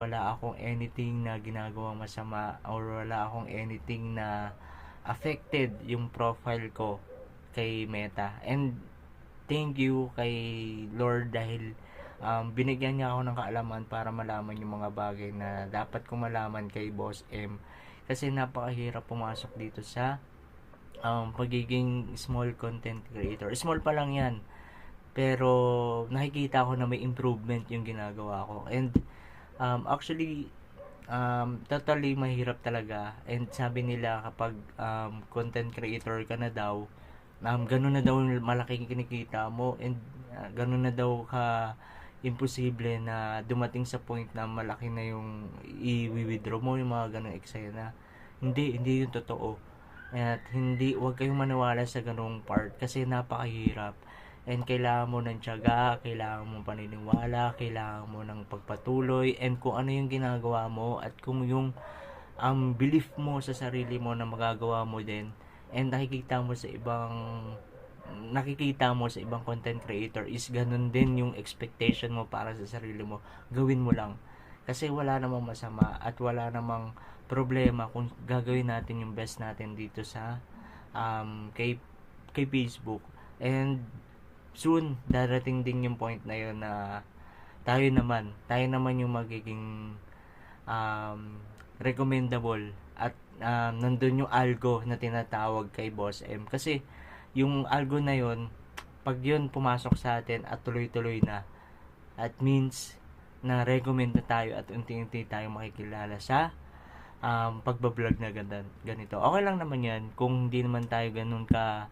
wala akong anything na ginagawang masama or wala akong anything na affected yung profile ko kay Meta. And thank you kay Lord dahil binigyan niya ako ng kaalaman para malaman yung mga bagay na dapat kong malaman kay Boss M. Kasi napakahirap pumasok dito sa pagiging small content creator. Small pa lang yan. Pero nakikita ko na may improvement yung ginagawa ko. And actually, totally mahirap talaga. And sabi nila kapag content creator ka na daw, ganun na daw malaking kinikita mo and ganun na daw ka imposible na dumating sa point na malaki na yung i-withdraw mo yung mga ganung eksena. Hindi yung totoo. At huwag kayong maniwala sa ganung part kasi napakahirap. And kailangan mo ng tiyaga, kailangan mo paniniwala, kailangan mo ng pagpatuloy, and kung ano yung ginagawa mo at kung yung belief mo sa sarili mo na magagawa mo din, and nakikita mo sa ibang content creator is ganun din yung expectation mo para sa sarili mo, gawin mo lang. Kasi wala namang masama at wala namang problema kung gagawin natin yung best natin dito sa kay Facebook. And soon darating din yung point na yun na tayo naman yung magiging recommendable at nandun yung algo na tinatawag kay Boss M. Kasi yung algo na yun, pag yun pumasok sa atin at tuloy-tuloy na, at means na recommend na tayo at unti-unti tayo makikilala sa pagbablog na ganito. Okay lang naman yan kung hindi naman tayo ganun ka